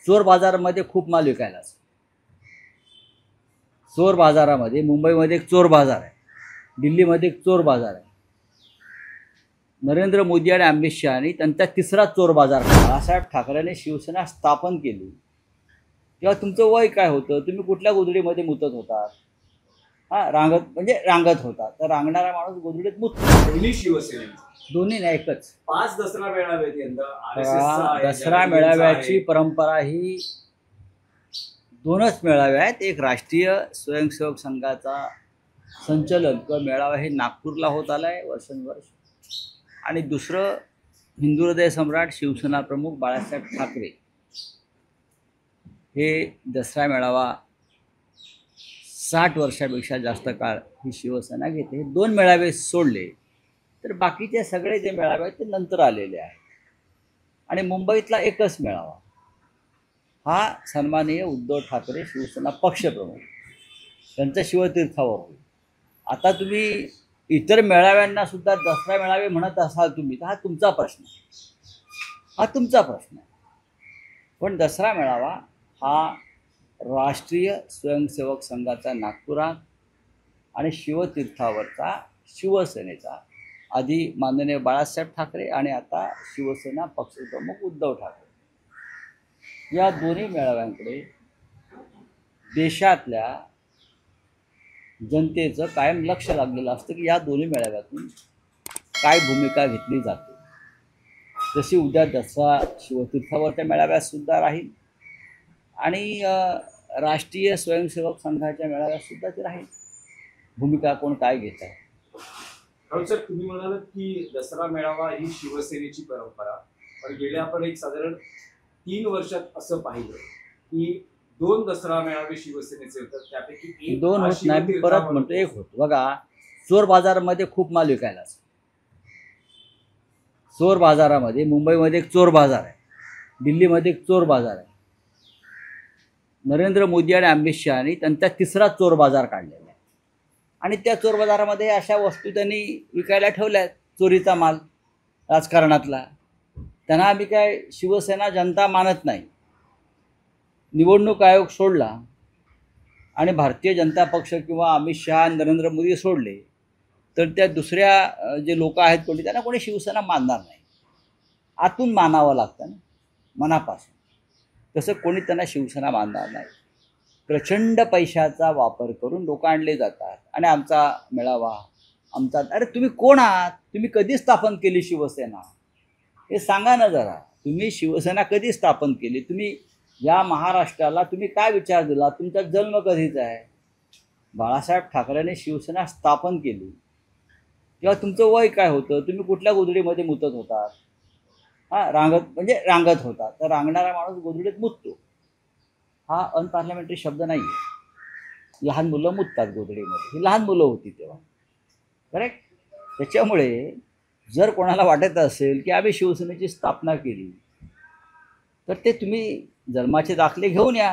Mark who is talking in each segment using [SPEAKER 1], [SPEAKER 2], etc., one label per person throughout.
[SPEAKER 1] चोर बाजारामध्ये खूप माल विकायला असतो. चोर बाजारामध्ये मुंबईमध्ये एक चोर बाजार आहे, दिल्लीमध्ये एक चोर बाजार आहे. नरेंद्र मोदी आणि अमित शहानी त्यांचा तिसरा चोर बाजार बाळासाहेब ठाकरेंनी शिवसेना स्थापन केली तेव्हा तुमचं वय काय होतं, तुम्ही कुठल्या गोधडीमध्ये मुतत होता? रांगत होता. तर रांगणारा माणूस गोधडीत मुततो.
[SPEAKER 2] दोन्ही शिवसेने
[SPEAKER 1] दोन्ही नाही, एकच.
[SPEAKER 2] 5 दसरा मेळावे यंदा.
[SPEAKER 1] दसरा मेळाव्याची परंपरा ही दोनच मेळावे आहेत. एक राष्ट्रीय स्वयंसेवक संघाचा संचलन किंवा मेळावा हे नागपूरला होत आला आहे वर्षानुवर्ष, आणि दुसरं हिंदू हृदय सम्राट शिवसेना प्रमुख बाळासाहेब ठाकरे हे दसरा मेळावा 60 वर्षापेक्षा जास्त काळ ही शिवसेना घेते. हे दोन मेळावे सोडले तर बाकीचे सगळे जे मेळावे आहेत ते नंतर आलेले आहेत. आणि मुंबईतला एकच मेळावा हा सन्माननीय उद्धव ठाकरे शिवसेना पक्षप्रमुख त्यांच्या शिवतीर्थावर होईल. आता तुम्ही इतर मेळाव्यांना सुद्धा दसरा मेळावे म्हणत असाल तुम्ही, तर हा तुमचा प्रश्न आहे. पण दसरा मेळावा हा राष्ट्रीय स्वयंसेवक संघाचा नागपुरात आणि शिवतीर्थावरचा शिवसेनेचा, आधी माननीय बाळासाहेब ठाकरे आणि आता शिवसेना पक्षप्रमुख उद्धव ठाकरे, या दोन्ही मेळाव्यांकडे देशातल्या जनतेचं कायम लक्ष लागलेलं असतं की या दोन्ही मेळाव्यातून काय भूमिका घेतली जाते. जशी उद्या दसरा शिवतीर्थावरच्या मेळाव्यात सुद्धा राहील आणि राष्ट्रीय स्वयंसेवक संघाच्या मेळाव्यात सुद्धा ते राहील. भूमिका कोण काय घेत आहे.
[SPEAKER 2] राहुल सर, तुम्ही म्हणालात की दसरा मेळावा ही शिवसेनेची परंपरा, पण गेल्या आपण एक साधारण 3 वर्षात असं पाहिलं की 2 दसरा मेळावे शिवसेनेचे होतात, त्यापैकी एक
[SPEAKER 1] 2 होत नाही, मी परत म्हणतो 1 होतो. बघा, चोर बाजारामध्ये खूप माल विकायला असतो. चोर बाजारामध्ये मुंबईमध्ये एक चोर बाजार आहे, दिल्लीमध्ये एक चोर बाजार आहे. नरेंद्र मोदी आणि अमित शहानी त्यांचा तिसरा चोर बाजार काढलेला आहे, आणि त्या चोर बाजारामध्ये अशा वस्तू त्यांनी विकायला ठेवल्या आहेत, चोरीचा माल राजकारणातला. त्यांना आम्ही काय शिवसेना जनता मानत नाही. निवडणूक आयोग सोडला आणि भारतीय जनता पक्ष किंवा अमित शहा नरेंद्र मोदी सोडले तर त्या दुसऱ्या जे लोक आहेत कोणी, त्यांना कोणी शिवसेना मानणार नाही. आतून मानावं लागतं ना, मनापासून. तसं कोणी त्यांना शिवसेना मानणार नाही. प्रचंड पैशाचा वापर करून लोक आणले जातात आणि आमचा मेळावा, आमचा. अरे तुम्ही कोण आहात? तुम्ही कधी स्थापन केली शिवसेना हे सांगा ना जरा. तुम्ही शिवसेना कधी स्थापन केली? तुम्ही या महाराष्ट्राला तुम्ही काय विचार दिला? तुमचा जन्म कधीचा आहे? बाळासाहेब ठाकरेंनी शिवसेना स्थापन केली तेव्हा तुमचं वय काय होतं, तुम्ही कुठल्या गोधडीमध्ये मुतत होता? रांगत होता. तर रांगणारा माणूस गोधडीत मुततो. हा अनपार्लमेंटरी शब्द नाही आहे. लहान मुलं मुततात गोधडीमध्ये, ही लहान मुलं होती तेव्हा, करेक्ट. त्याच्यामुळे जर कोणाला वाटत असेल की आम्ही शिवसेनेची स्थापना केली तर ते तुम्ही जन्माचे दाखले घेऊन या.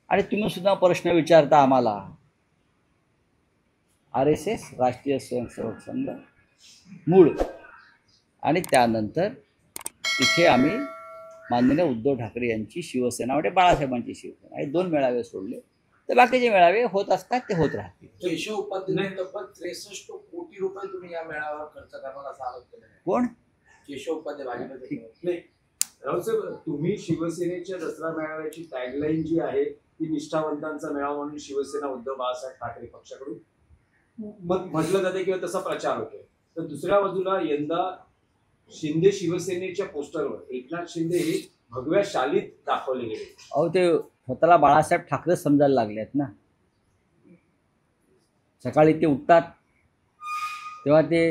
[SPEAKER 1] आणि तुम्ही सुद्धा प्रश्न विचारता आम्हाला. RSS राष्ट्रीय स्वयंसेवक संघ मूळ, आणि त्यानंतर इथे आम्ही माननीय उद्धव ठाकरे यांची शिवसेना म्हणजे बाळासाहेबांची शिवसेना, हे 2 मेळावे सोडले तर बाकीचे मेळावे होत असतात, ते होत राहतील.
[SPEAKER 3] केशव उपाध्याय तब्बल 63 कोटी रुपये तुम्ही या मेळाव्यावर खर्च करणार असा आरोप केला आहे.
[SPEAKER 1] कोण?
[SPEAKER 3] केशव उपाध्याय, भाजपचे.
[SPEAKER 2] राहुल सर, तुम्ही शिवसेनेच्या दसरा मेळाव्याची टॅगलाईन जी आहे ती निष्ठावंतांचा मेळावा म्हणून शिवसेना उद्धव बाळासाहेब ठाकरे पक्षाकडून म्हटलं जाते किंवा तसा प्रचार होतोय. तर दुसऱ्या बाजूला यंदा शिंदे शिवसेनेच्या पोस्टरवर एकनाथ शिंदे हे भगव्या शालीत दाखवले गेले.
[SPEAKER 1] अहो, ते स्वतःला बाळासाहेब ठाकरे समजायला लागले आहेत ना. सकाळी ते उठतात तेव्हा ते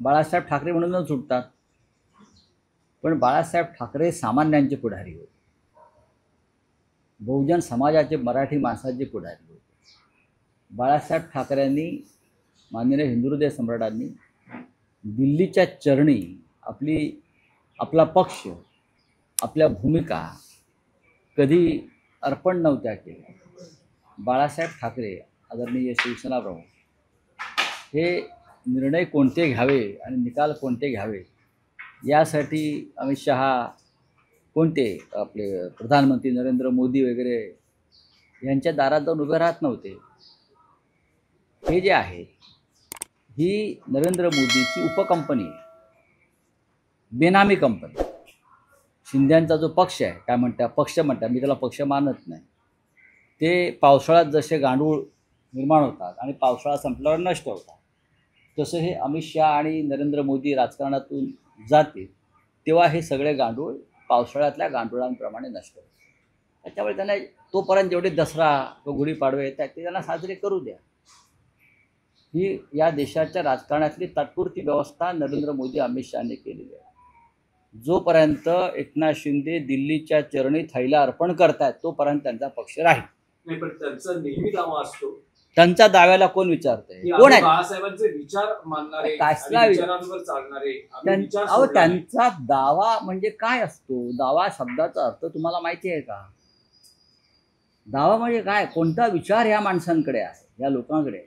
[SPEAKER 1] बाळासाहेब ठाकरे म्हणूनच उठतात. पण बाळासाहेब ठाकरे सामान्यांचे पुढारी होते, बहुजन समाजाचे, मराठी माणसाचे पुढारी होते. बाळासाहेब ठाकरेंनी, माननीय हिंदू हृदय सम्राटांनी दिल्लीच्या चरणी आपला पक्ष, आपल्या भूमिका कधी अर्पण नव्हत्या केल्या. बाळासाहेब ठाकरे आदरणीय शिवसेना प्रमुख हे निर्णय कोणते घ्यावे आणि निकाल कोणते घ्यावे यासाठी अमित शहा कोणते आपले प्रधानमंत्री नरेंद्र मोदी वगैरे यांच्या दारात जाऊन उभे राहत नव्हते. हे जे आहे ही नरेंद्र मोदीची उपकंपनी आहे, बेनामी कंपनी. शिंद्यांचा जो पक्ष आहे, काय म्हणता पक्ष म्हणतात, मी त्याला पक्ष मानत नाही, ते पावसाळ्यात जसे गांडूळ निर्माण होतात आणि पावसाळा संपल्यावर नष्ट होतात, तसं हे अमित शहा आणि नरेंद्र मोदी राजकारणातून जातील तेव्हा हे सगळे गांडूळ पावसाळ्यातल्या गांडुळांप्रमाणे नष्ट होतात. त्याच्यामुळे त्यांना तोपर्यंत जेवढे दसरा व गुढीपाडवे येतात ते त्यांना साजरे करू द्या. ही या देशाच्या राजकारणातली तात्पुरती व्यवस्था नरेंद्र मोदी अमित शहाने केलेली आहे. जोपर्यंत एकनाथ शिंदे दिल्लीच्या चरणी थैला अर्पण करतायत तोपर्यंत त्यांचा पक्ष राहील.
[SPEAKER 2] नाही, पण त्यांचा नेहमी दावा असतो
[SPEAKER 1] त्यांच्या दाव्याला कोण विचारतंय?
[SPEAKER 2] की
[SPEAKER 1] कोण
[SPEAKER 2] आम्ही
[SPEAKER 1] आहे?
[SPEAKER 2] बाळासाहेबांचे विचार मानणारे
[SPEAKER 1] कसला
[SPEAKER 2] आणि विचारांवर चालणारे, आम्ही विचार सोडणारे.
[SPEAKER 1] त्यांचा दावा म्हणजे काय असतो? दावा शब्दाचा अर्थ तुम्हाला माहिती आहे का? दावा म्हणजे काय? कोणता विचार ह्या माणसांकडे आहे, या लोकांकडे आहे?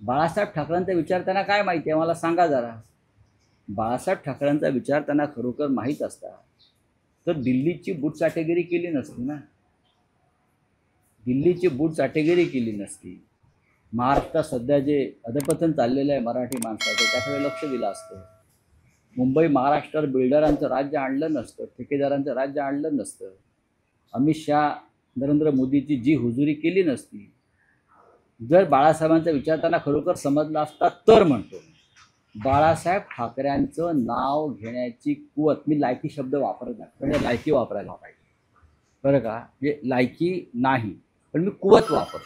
[SPEAKER 1] बाळासाहेब ठाकरेंचा विचार त्यांना काय माहिती आहे मला सांगा जरा. बाळासाहेब ठाकरेंचा विचार त्यांना खरोखर माहीत असता तर दिल्लीची बूटचाटेगिरी केली नसती ना. दिल्लीची बूटचाटेगिरी केली नसती. महाराष्ट्रात सध्या जे अधपतन चाललेलं आहे मराठी माणसाचं त्याकडे लक्ष दिलं असतं. मुंबई महाराष्ट्रात बिल्डरांचं राज्य आणलं नसतं, ठेकेदारांचं राज्य आणलं नसतं. अमित शहा नरेंद्र मोदीची जी हुजुरी केली नसती. जर बाळासाहेबांचा विचार त्यांना खरोखर समजला असता तर म्हणतो बाळासाहेब ठाकरेंचं नाव घेण्याची कुवत, मी लायकी शब्द वापरत नाही, म्हणजे लायकी वापरायला पाहिजे बरं का, म्हणजे लायकी नाही पण मी कुवत वापरतो.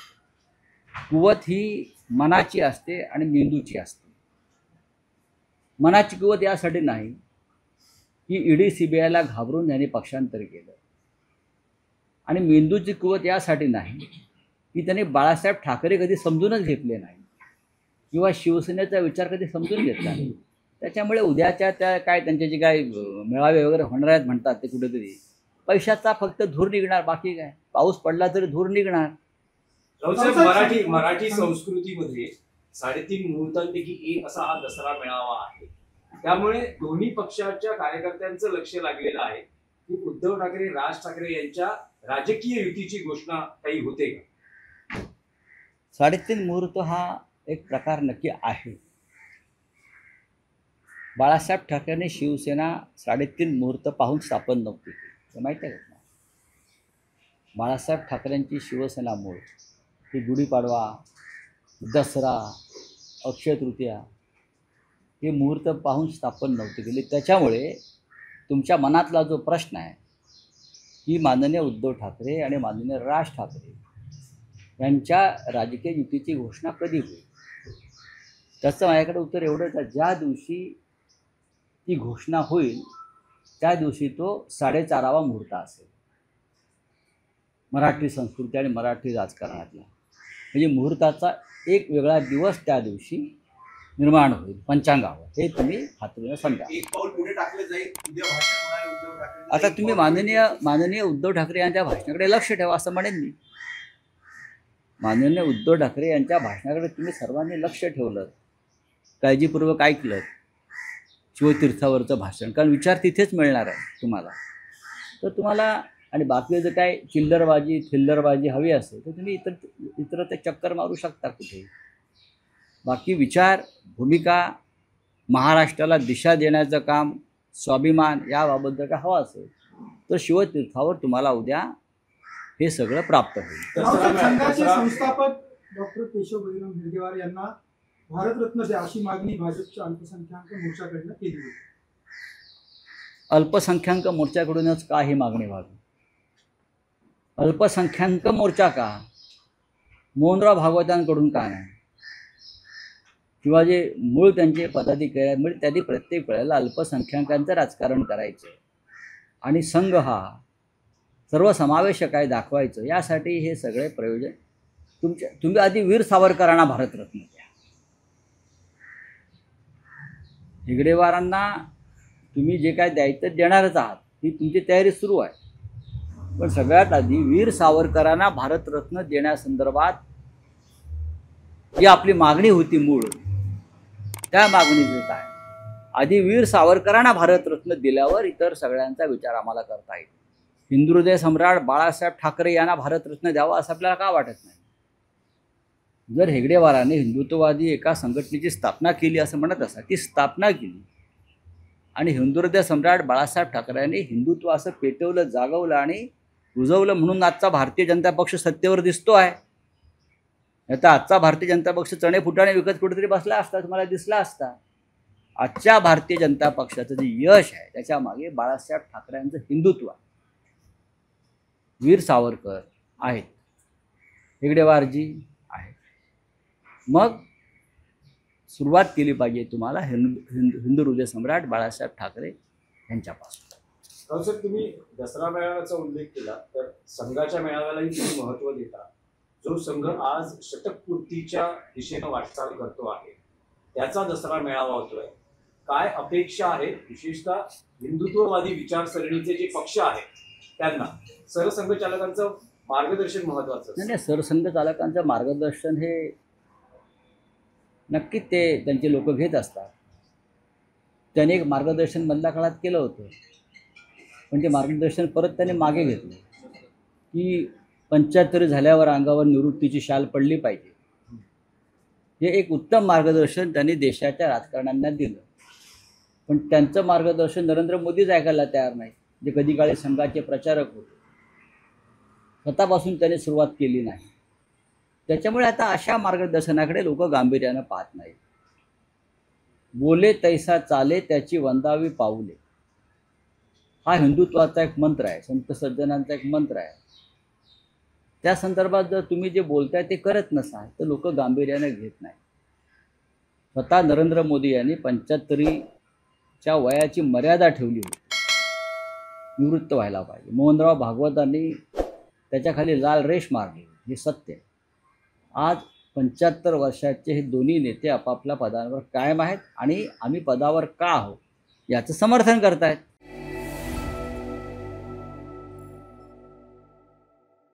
[SPEAKER 1] कुवत ही मनाची असते आणि मेंदूची असते. मनाची कुवत यासाठी नाही की ईडी सीबीआयला घाबरून त्यांनी पक्षांतर केलं, आणि मेंदूची कुवत यासाठी नाही की त्यांनी बाळासाहेब ठाकरे कधी समजूनच घेतले नाही किंवा शिवसेनेचा विचार कधी समजून घेतला नाही. त्याच्यामुळे उद्याच्या त्या काय त्यांचे जे काय मेळावे वगैरे होणार आहेत म्हणतात ते कुठेतरी पैशाचा फक्त धूर निघणार, बाकी काय. पाऊस पडला तरी धूर निघणार.
[SPEAKER 2] मराठी संस्कृतीमध्ये 3.5 मुहूर्तांपैकी एक असा हा दसरा मेळावा आहे. त्यामुळे दोन्ही पक्षाच्या कार्यकर्त्यांचं लक्ष लागलेलं आहे की उद्धव ठाकरे राज ठाकरे यांच्या राजकीय युतीची घोषणा काही होते का?
[SPEAKER 1] 3.5 मुहूर्त हा एक प्रकार नक्की आहे. बाळासाहेब ठाकरेंनी शिवसेना 3.5 मुहूर्त पाहून स्थापन नव्हती, हे माहीत आहे का? बाळासाहेब ठाकरेंची शिवसेना मूळ ही गुढीपाडवा, दसरा, अक्षय तृतीया हे मुहूर्त पाहून स्थापन नव्हते केले. त्याच्यामुळे तुमच्या मनातला जो प्रश्न आहे की माननीय उद्धव ठाकरे आणि माननीय राज ठाकरे यांच्या राजकीय युतीची घोषणा कधी होईल, त्याचं माझ्याकडे उत्तर एवढंच आहे, ज्या दिवशी ती घोषणा होईल त्या दिवशी तो 4:30 मुहूर्त असेल मराठी संस्कृती आणि मराठी राजकारणातला. म्हणजे मुहूर्ताचा एक वेगळा दिवस त्या दिवशी निर्माण होईल पंचांगावर. हे तुम्ही खात्रीने समजा.
[SPEAKER 3] एक पाऊल पुढे टाकले जाईल, उद्या भाषण होणार उद्धव ठाकरे.
[SPEAKER 1] आता तुम्ही माननीय उद्धव ठाकरे यांच्या भाषणाकडे लक्ष ठेवा असं म्हणेन मी. माननीय उद्धव ठाकरे यांच्या भाषणाकडे तुम्ही सर्वांनी लक्ष ठेवलं, काळजीपूर्वक ऐकलं शिवतीर्थावरचं भाषण, कारण विचार तिथेच मिळणार आहे तुम्हाला. तर तुम्हाला आणि बाकी जर काय थिल्लरबाजी हवी असेल तर तुम्ही इतर ते चक्कर मारू शकता कुठे. बाकी विचार, भूमिका, महाराष्ट्राला दिशा देण्याचं काम, स्वाभिमान याबाबत जर काय हवं असेल तर शिवतीर्थावर तुम्हाला उद्या हे सगळं प्राप्त होईल.
[SPEAKER 4] संघाचे संस्थापक डॉक्टर केशव बहिराम हेडगेवार यांना भारतरत्न द्या अशी मागणी भाजपच्या अल्पसंख्याक मोर्चाकडनं केली होती.
[SPEAKER 1] अल्पसंख्याक मोर्चाकडूनच का ही मागणी व्हावी? अल्पसंख्याक मोर्चा का? मोहनराव भागवतांकडून का नाही? किंवा जे मूळ त्यांचे पदाधिकारी आहेत म्हणजे त्यांनी प्रत्येक वेळेला अल्पसंख्याकांचं राजकारण करायचं आणि संघ हा सर्वसमावेशक आहे दाखवायचं, यासाठी हे सगळे प्रयोजन. तुम्ही आधी वीर सावरकरांना भारतरत्न द्या. हेगडेवारांना तुम्ही जे काय द्यायचं देणारच आहात, ही तुमची तयारी सुरू आहे. पण सगळ्यात आधी वीर सावरकरांना भारतरत्न देण्यासंदर्भात जी आपली मागणी होती मूळ, त्या मागणीचं काय? आधी वीर सावरकरांना भारतरत्न दिल्यावर इतर सगळ्यांचा विचार आम्हाला करता येईल. हिंदुहृदय सम्राट बाळासाहेब ठाकरे यांना भारतरत्न द्यावा असं आपल्याला का वाटत नाही? जर हेगडेवारांनी हिंदुत्ववादी एका संघटनेची स्थापना केली असं म्हणत असा, ती स्थापना केली आणि हिंदुहृदय सम्राट बाळासाहेब ठाकरेंनी हिंदुत्व असं पेटवलं, जागवलं आणि रुजवलं म्हणून आजचा भारतीय जनता पक्ष सत्तेवर दिसतो आहे. आता आजचा भारतीय जनता पक्ष चणे फुटाणे विकत कुठेतरी बसला असता, तुम्हाला दिसला असता. आजच्या भारतीय जनता पक्षाचं जे यश आहे त्याच्या मागे बाळासाहेब ठाकरेंचं हिंदुत्व आहे. वीर सावरकर आहेत, हेगडेवारजी आहेत. मग सुरुवात केली पाहिजे तुम्हाला हिंदू हृदय सम्राट बाळासाहेब ठाकरे यांच्यापासून.
[SPEAKER 2] सर, तुम्ही दसरा मेळाव्याचा उल्लेख केला, तर संघाच्या मेळाव्यालाही तुम्ही महत्त्व देता. जो संघ आज शतकपूर्तीच्या दिशेनं वाटचाल करतो आहे त्याचा दसरा मेळावा होतोय. काय अपेक्षा आहेत विशेषतः हिंदुत्ववादी विचारसरणीचे जे पक्ष आहेत त्यांना? सरसंघचालकांचं मार्गदर्शन महत्वाचं असतं.
[SPEAKER 1] नाही, सरसंघचालकांचं मार्गदर्शन हे नक्कीच ते त्यांचे लोक घेत असतात. त्याने एक मार्गदर्शन मधल्या काळात केलं होतं, पण ते मार्गदर्शन परत त्याने मागे घेतलं की 75 झाल्यावर अंगावर निवृत्तीची शाल पडली पाहिजे. हे एक उत्तम मार्गदर्शन त्यांनी देशाच्या राजकारण्यांना दिलं. पण त्यांचं मार्गदर्शन नरेंद्र मोदीच ऐकायला तयार नाही, जे कधी काळी संघाचे प्रचारक होते. स्वतःपासून त्याने सुरुवात केली नाही. त्याच्यामुळे आता अशा मार्गदर्शनाकडे लोक गांभीर्यानं पाहत नाहीत. बोले तैसा चाले त्याची वंदावी पाऊले, हा हिंदुत्वाचा एक मंत्र आहे, संत सज्जनांचा एक मंत्र आहे. त्या संदर्भात जर तुम्ही जे बोलताय ते करत नसाल तर लोक गांभीर्याने घेत नाही. स्वतः नरेंद्र मोदी यांनी 75च्या वयाची मर्यादा ठेवली होती, निवृत्त व्हायला पाहिजे. मोहनराव भागवतांनी त्याच्याखाली लाल रेष मारली, हे सत्य. आज 75 वर्षाचे हे दोन्ही नेते आपापल्या पदांवर कायम आहेत आणि आम्ही पदावर का आहोत याचं समर्थन करतायत.